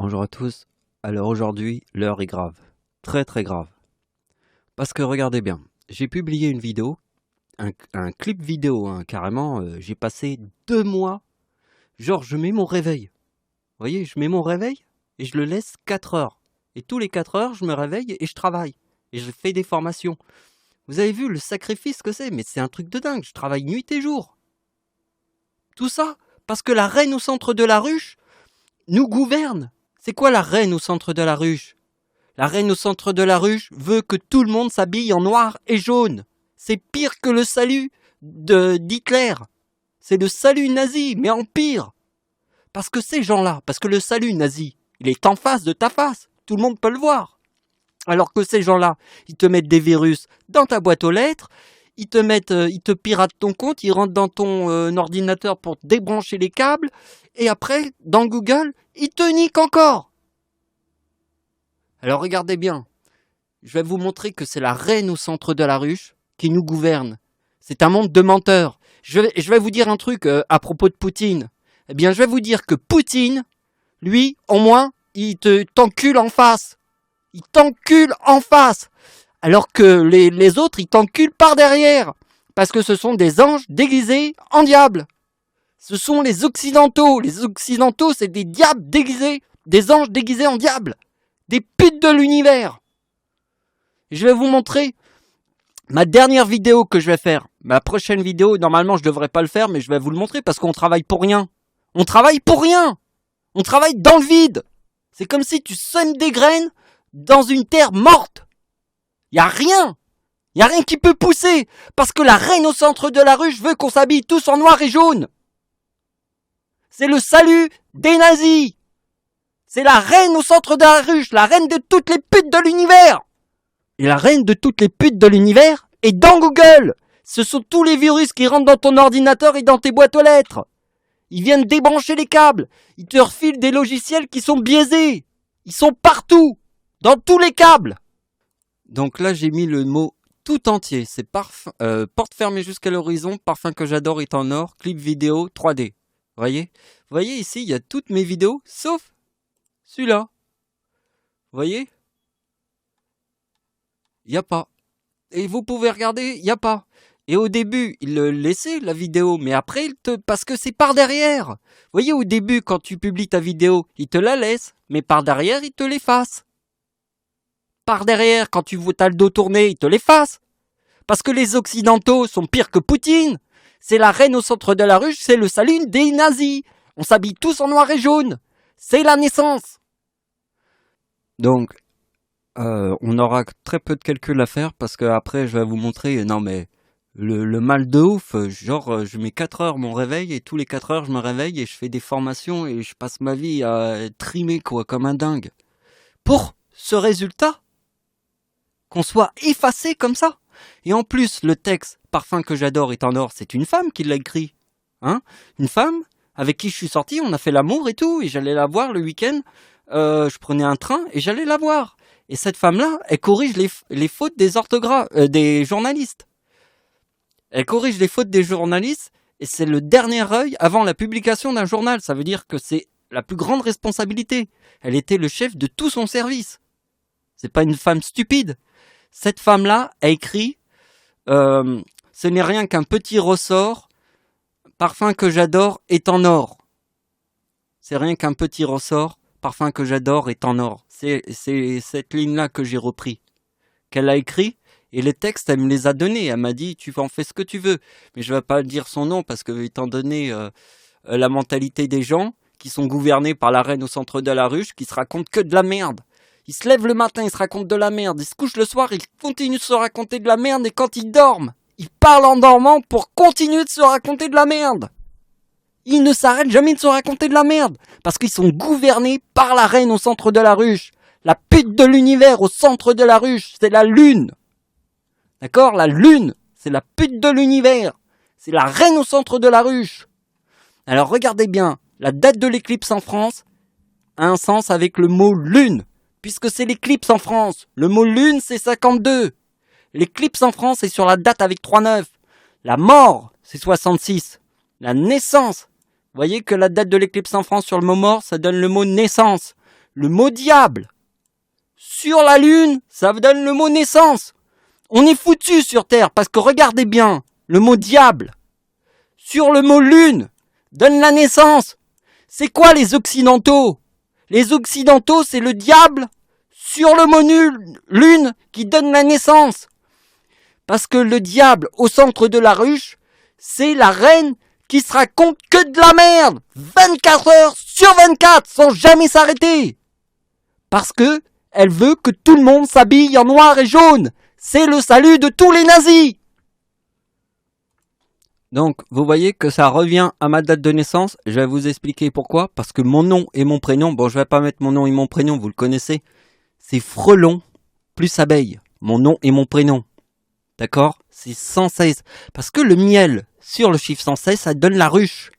Bonjour à tous. Alors aujourd'hui, l'heure est grave. Très très grave. Parce que regardez bien, j'ai publié une vidéo, un clip vidéo, hein, carrément. J'ai passé 2 mois. Genre, je mets mon réveil. Vous voyez, je mets mon réveil et je le laisse 4 heures. Et tous les 4 heures, je me réveille et je travaille. Et je fais des formations. Vous avez vu le sacrifice que c'est? Mais c'est un truc de dingue. Je travaille nuit et jour. Tout ça parce que la reine au centre de la ruche nous gouverne. C'est quoi la reine au centre de la ruche? La reine au centre de la ruche veut que tout le monde s'habille en noir et jaune. C'est pire que le salut d'Hitler. C'est le salut nazi, mais en pire. Parce que ces gens-là, parce que le salut nazi, il est en face de ta face. Tout le monde peut le voir. Alors que ces gens-là, ils te mettent des virus dans ta boîte aux lettres, ils te piratent ton compte, ils rentrent dans ton ordinateur pour te débrancher les câbles, et après, dans Google, ils te niquent encore. Alors regardez bien, je vais vous montrer que c'est la reine au centre de la ruche qui nous gouverne. C'est un monde de menteurs. Je vais vous dire un truc à propos de Poutine. Eh bien, je vais vous dire que Poutine, lui, au moins, il t'encule en face. Il t'encule en face. Alors que les autres, ils t'enculent par derrière. Parce que ce sont des anges déguisés en diable. Ce sont les Occidentaux. Les Occidentaux, c'est des diables déguisés. Des anges déguisés en diable. Des putes de l'univers. Je vais vous montrer ma dernière vidéo que je vais faire. Ma prochaine vidéo, normalement, je devrais pas le faire, mais je vais vous le montrer parce qu'on travaille pour rien. On travaille pour rien. On travaille dans le vide. C'est comme si tu sèmes des graines dans une terre morte. Y a rien. Y a rien qui peut pousser. Parce que la reine au centre de la ruche veut qu'on s'habille tous en noir et jaune. C'est le salut des nazis. C'est la reine au centre de la ruche. La reine de toutes les putes de l'univers. Et la reine de toutes les putes de l'univers est dans Google. Ce sont tous les virus qui rentrent dans ton ordinateur et dans tes boîtes aux lettres. Ils viennent débrancher les câbles. Ils te refilent des logiciels qui sont biaisés. Ils sont partout. Dans tous les câbles. Donc là, j'ai mis le mot tout entier. C'est porte fermée jusqu'à l'horizon, parfum que j'adore est en or, clip vidéo 3D. Vous voyez ici, il y a toutes mes vidéos, sauf celui-là. Vous voyez? Il n'y a pas. Et vous pouvez regarder, il n'y a pas. Et au début, il le laissait la vidéo, mais après, parce que c'est par derrière. Vous voyez, au début, quand tu publies ta vidéo, il te la laisse, mais par derrière, il te l'efface. Par derrière, quand tu as le dos tourné, il te l'efface. Parce que les Occidentaux sont pires que Poutine. C'est la reine au centre de la ruche, c'est le salut des nazis. On s'habille tous en noir et jaune. C'est la naissance. Donc, on aura très peu de calculs à faire parce que après je vais vous montrer, non mais le mal de ouf, genre je mets 4 heures mon réveil et tous les 4 heures je me réveille et je fais des formations et je passe ma vie à trimer quoi, comme un dingue. Pour ce résultat, qu'on soit effacé comme ça. Et en plus, le texte « Parfum que j'adore est en or », c'est une femme qui l'a écrit. Hein? Une femme avec qui je suis sorti, on a fait l'amour et tout, et j'allais la voir le week-end. Je prenais un train et j'allais la voir. Et cette femme-là, elle corrige les fautes des journalistes. Elle corrige les fautes des journalistes et c'est le dernier œil avant la publication d'un journal. Ça veut dire que c'est la plus grande responsabilité. Elle était le chef de tout son service. C'est pas une femme stupide. Cette femme-là a écrit ce n'est rien qu'un petit ressort, parfum que j'adore est en or. C'est rien qu'un petit ressort, parfum que j'adore est en or. C'est cette ligne-là que j'ai repris, qu'elle a écrit, et les textes, elle me les a donnés. Elle m'a dit, tu en fais ce que tu veux. Mais je ne vais pas dire son nom, parce que étant donné la mentalité des gens, qui sont gouvernés par la reine au centre de la ruche, qui se racontent que de la merde. Ils se lèvent le matin, ils se racontent de la merde. Ils se couchent le soir, ils continuent de se raconter de la merde. Et quand ils dorment, ils parlent en dormant pour continuer de se raconter de la merde. Ils ne s'arrêtent jamais de se raconter de la merde. Parce qu'ils sont gouvernés par la reine au centre de la ruche. La pute de l'univers au centre de la ruche, c'est la lune. D'accord? La lune, c'est la pute de l'univers. C'est la reine au centre de la ruche. Alors regardez bien, la date de l'éclipse en France a un sens avec le mot lune. Puisque c'est l'éclipse en France. Le mot lune, c'est 52. L'éclipse en France est sur la date avec 3,9. La mort, c'est 66. La naissance. Vous voyez que la date de l'éclipse en France sur le mot mort, ça donne le mot naissance. le mot diable. Sur la Lune, ça donne le mot naissance. On est foutu sur Terre parce que regardez bien, le mot diable. Sur le mot Lune, donne la naissance. C'est quoi les Occidentaux? Les Occidentaux, c'est le diable sur le mot Lune qui donne la naissance. Parce que le diable au centre de la ruche, c'est la reine qui se raconte que de la merde 24 heures sur 24 sans jamais s'arrêter. Parce que elle veut que tout le monde s'habille en noir et jaune. C'est le salut de tous les nazis. Donc, vous voyez que ça revient à ma date de naissance. Je vais vous expliquer pourquoi. Parce que mon nom et mon prénom, bon, je vais pas mettre mon nom et mon prénom, vous le connaissez. C'est Frelon plus abeille. Mon nom et mon prénom. D'accord? C'est 116. Parce que le miel sur le chiffre 116, ça donne la ruche.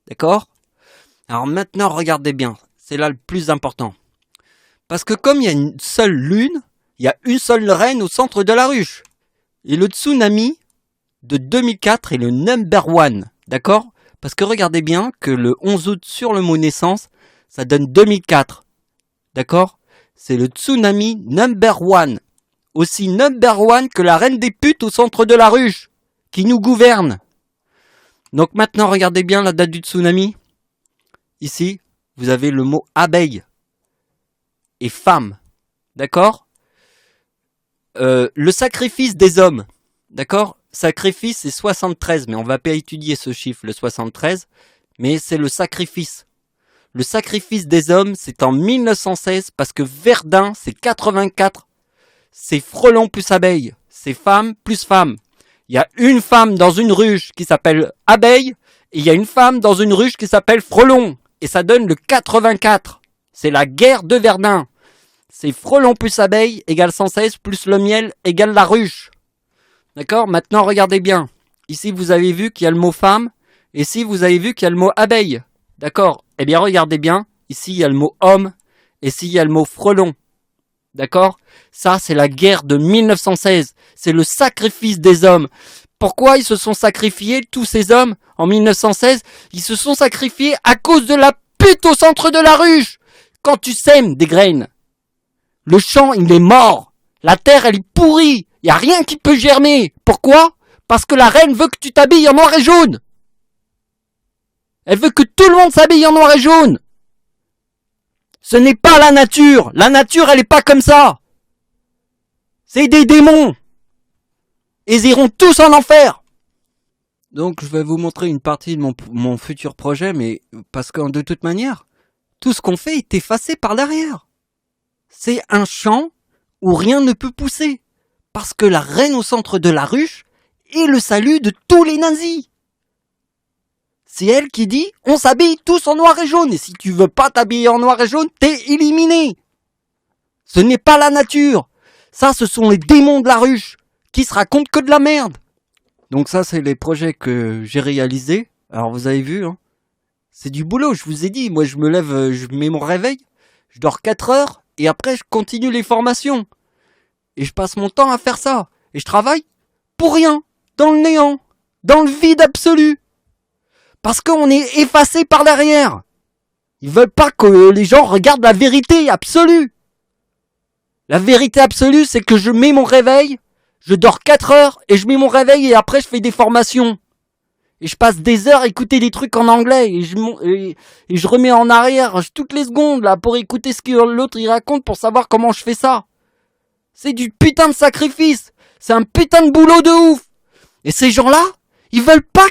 D'accord? Alors maintenant, regardez bien. C'est là le plus important. Parce que comme il y a une seule lune, il y a une seule reine au centre de la ruche. Et le tsunami de 2004 est le number one. D'accord? Parce que regardez bien que le 11 août sur le mot naissance, ça donne 2004. D'accord? C'est le tsunami number one. Aussi number one que la reine des putes au centre de la ruche, qui nous gouverne. Donc maintenant, regardez bien la date du tsunami. Ici, vous avez le mot abeille et femme. D'accord? Le sacrifice des hommes. D'accord? Sacrifice, c'est 73, mais on va pas étudier ce chiffre, le 73, mais c'est le sacrifice. Le sacrifice des hommes, c'est en 1916, parce que Verdun, c'est 84. C'est frelon plus abeille. C'est femme plus femme. Il y a une femme dans une ruche qui s'appelle abeille, et il y a une femme dans une ruche qui s'appelle frelon. Et ça donne le 84. C'est la guerre de Verdun. C'est frelon plus abeille égale 116 plus le miel égale la ruche. D'accord? Maintenant, regardez bien. Ici, vous avez vu qu'il y a le mot femme. Et ici, vous avez vu qu'il y a le mot abeille. D'accord? Eh bien, regardez bien. Ici, il y a le mot homme. Et ici, il y a le mot frelon. D'accord? Ça, c'est la guerre de 1916. C'est le sacrifice des hommes. Pourquoi ils se sont sacrifiés, tous ces hommes, en 1916? Ils se sont sacrifiés à cause de la pute au centre de la ruche. Quand tu sèmes des graines, le champ, il est mort. La terre, elle est pourrie. Il n'y a rien qui peut germer. Pourquoi? Parce que la reine veut que tu t'habilles en noir et jaune. Elle veut que tout le monde s'habille en noir et jaune. Ce n'est pas la nature. La nature, elle n'est pas comme ça. C'est des démons. Ils iront tous en enfer. Donc, je vais vous montrer une partie de mon futur projet, mais parce que de toute manière, tout ce qu'on fait est effacé par derrière. C'est un champ où rien ne peut pousser. Parce que la reine au centre de la ruche est le salut de tous les nazis. C'est elle qui dit, on s'habille tous en noir et jaune. Et si tu veux pas t'habiller en noir et jaune, t'es éliminé. Ce n'est pas la nature. Ça, ce sont les démons de la ruche qui se racontent que de la merde. Donc ça, c'est les projets que j'ai réalisés. Alors vous avez vu, hein, c'est du boulot, je vous ai dit. Moi, je me lève, je mets mon réveil, je dors 4 heures et après, je continue les formations. Et je passe mon temps à faire ça. Et je travaille pour rien, dans le néant, dans le vide absolu. Parce qu'on est effacé par derrière. Ils veulent pas que les gens regardent la vérité absolue. La vérité absolue, c'est que je mets mon réveil, je dors 4 heures et je mets mon réveil et après je fais des formations. Et je passe des heures à écouter des trucs en anglais et je remets en arrière toutes les secondes là pour écouter ce que l'autre il raconte pour savoir comment je fais ça. C'est du putain de sacrifice. C'est un putain de boulot de ouf. Et ces gens-là, ils veulent pas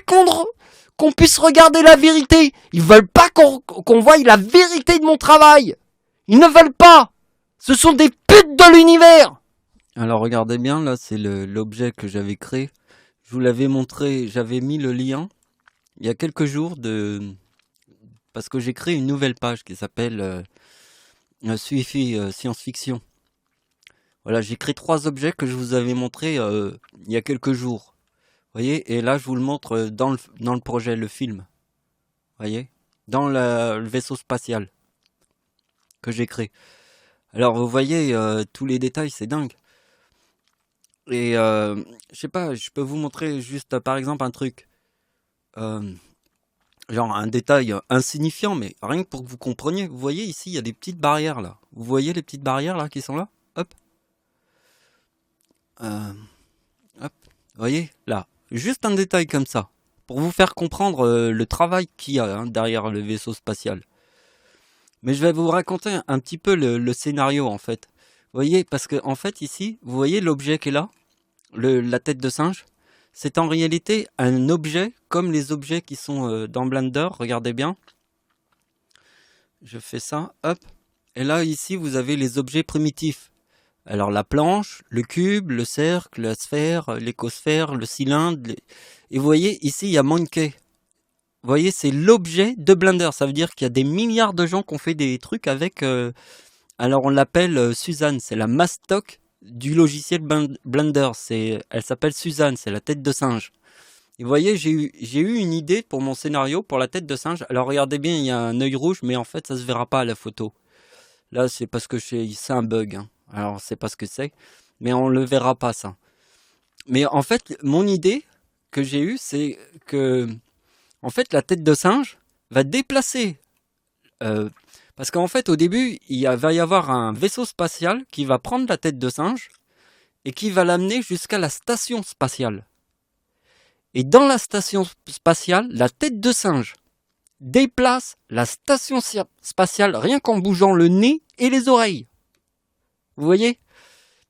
qu'on puisse regarder la vérité. Ils veulent pas qu'on voie la vérité de mon travail. Ils ne veulent pas. Ce sont des putes de l'univers. Alors regardez bien, là c'est l'objet que j'avais créé. Je vous l'avais montré, j'avais mis le lien il y a quelques jours parce que j'ai créé une nouvelle page qui s'appelle Suifi Science-Fiction. Voilà, j'ai créé 3 objets que je vous avais montrés il y a quelques jours. Vous voyez, et là je vous le montre dans le projet, le film. Vous voyez, dans le vaisseau spatial que j'ai créé. Alors vous voyez, tous les détails, c'est dingue. Et je sais pas, je peux vous montrer juste par exemple un truc. Genre un détail insignifiant, mais rien que pour que vous compreniez. Vous voyez ici, il y a des petites barrières là. Vous voyez les petites barrières là qui sont là? Hop. Euh, hop. Vous voyez là. Juste un détail comme ça. Pour vous faire comprendre le travail qu'il y a hein, derrière le vaisseau spatial. Mais je vais vous raconter un petit peu le scénario en fait. Vous voyez, parce que en fait ici, vous voyez l'objet qui est là, la tête de singe. C'est en réalité un objet comme les objets qui sont dans Blender. Regardez bien. Je fais ça, hop. Et là ici, vous avez les objets primitifs. Alors la planche, le cube, le cercle, la sphère, l'écosphère, le cylindre. Et vous voyez ici, il y a Monkey. Vous voyez, c'est l'objet de Blender. Ça veut dire qu'il y a des milliards de gens qui ont fait des trucs avec... alors on l'appelle Suzanne, c'est la mastoc du logiciel Blender. Elle s'appelle Suzanne, c'est la tête de singe. Et vous voyez, j'ai eu une idée pour mon scénario, pour la tête de singe. Alors regardez bien, il y a un œil rouge, mais en fait ça se verra pas à la photo. Là c'est parce que c'est un bug. Hein. Alors c'est pas ce que c'est, mais on le verra pas ça. Mais en fait, mon idée que j'ai eue, c'est que... En fait, la tête de singe va déplacer. Parce qu'en fait, au début, va y avoir un vaisseau spatial qui va prendre la tête de singe et qui va l'amener jusqu'à la station spatiale. Et dans la station spatiale, la tête de singe déplace la station spatiale rien qu'en bougeant le nez et les oreilles. Vous voyez?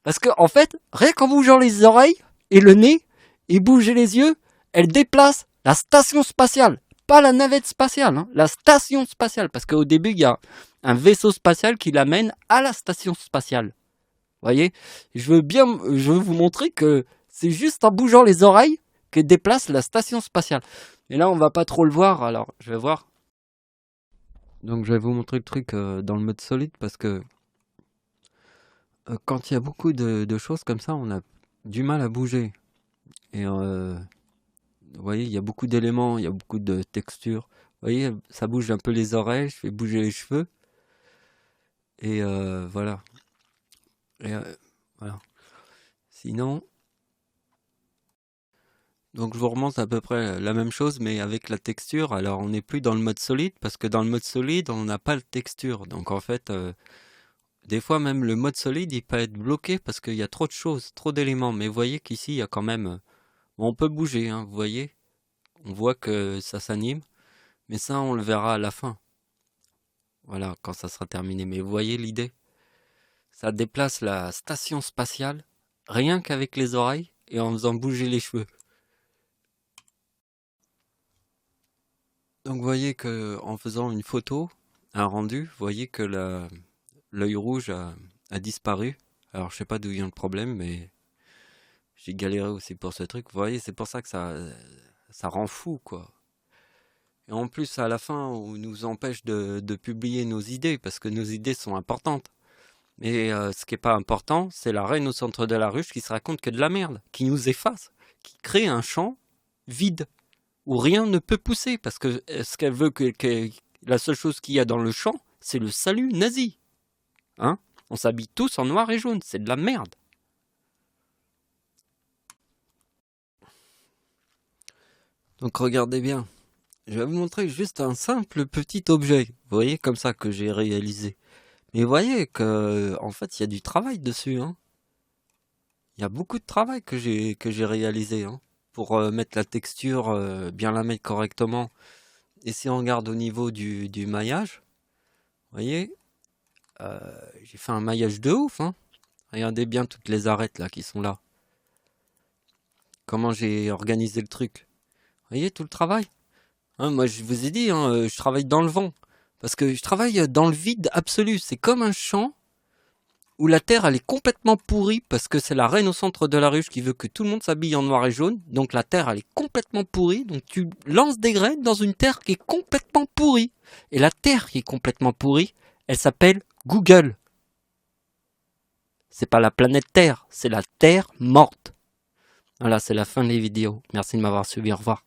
Parce qu'en fait, rien qu'en bougeant les oreilles et le nez et bouger les yeux, elle déplace la station spatiale, pas la navette spatiale, hein, la station spatiale, parce qu'au début, il y a un vaisseau spatial qui l'amène à la station spatiale. Vous voyez, je veux vous montrer que c'est juste en bougeant les oreilles que déplace la station spatiale. Et là, on va pas trop le voir, alors je vais voir. Donc, je vais vous montrer le truc dans le mode solide, parce que quand il y a beaucoup de choses comme ça, on a du mal à bouger. Et vous voyez, il y a beaucoup d'éléments, il y a beaucoup de textures. Vous voyez, ça bouge un peu les oreilles, je fais bouger les cheveux. Et voilà. Et voilà. Sinon, donc je vous remonte à peu près la même chose, mais avec la texture. Alors on n'est plus dans le mode solide, parce que dans le mode solide, on n'a pas de texture. Donc en fait, des fois même le mode solide, il peut être bloqué parce qu'il y a trop de choses, trop d'éléments. Mais vous voyez qu'ici, il y a quand même... on peut bouger, hein, vous voyez. On voit que ça s'anime. Mais ça, on le verra à la fin. Voilà, quand ça sera terminé. Mais vous voyez l'idée? Ça déplace la station spatiale, rien qu'avec les oreilles et en faisant bouger les cheveux. Donc vous voyez que en faisant une photo, un rendu, vous voyez que l'œil rouge a disparu. Alors je sais pas d'où vient le problème, mais j'ai galéré aussi pour ce truc. Vous voyez, c'est pour ça que ça rend fou, quoi. Et en plus, à la fin, on nous empêche de publier nos idées, parce que nos idées sont importantes. Mais ce qui n'est pas important, c'est la reine au centre de la ruche qui se raconte que de la merde, qui nous efface, qui crée un champ vide, où rien ne peut pousser, parce que ce qu'elle veut que la seule chose qu'il y a dans le champ, c'est le salut nazi. Hein? On s'habille tous en noir et jaune, c'est de la merde. Donc regardez bien, je vais vous montrer juste un simple petit objet, vous voyez, comme ça que j'ai réalisé. Mais vous voyez que en fait il y a du travail dessus, hein. Il y a beaucoup de travail que j'ai réalisé, hein, pour mettre la texture, bien la mettre correctement. Et si on regarde au niveau du maillage, vous voyez, j'ai fait un maillage de ouf, hein. Regardez bien toutes les arêtes là qui sont là. Comment j'ai organisé le truc. Vous voyez tout le travail, hein, moi je vous ai dit, hein, je travaille dans le vent. Parce que je travaille dans le vide absolu. C'est comme un champ où la terre elle est complètement pourrie parce que c'est la reine au centre de la ruche qui veut que tout le monde s'habille en noir et jaune. Donc la terre elle est complètement pourrie. Donc tu lances des graines dans une terre qui est complètement pourrie. Et la terre qui est complètement pourrie, elle s'appelle Google. C'est pas la planète Terre, c'est la Terre morte. Voilà, c'est la fin des vidéos. Merci de m'avoir suivi, au revoir.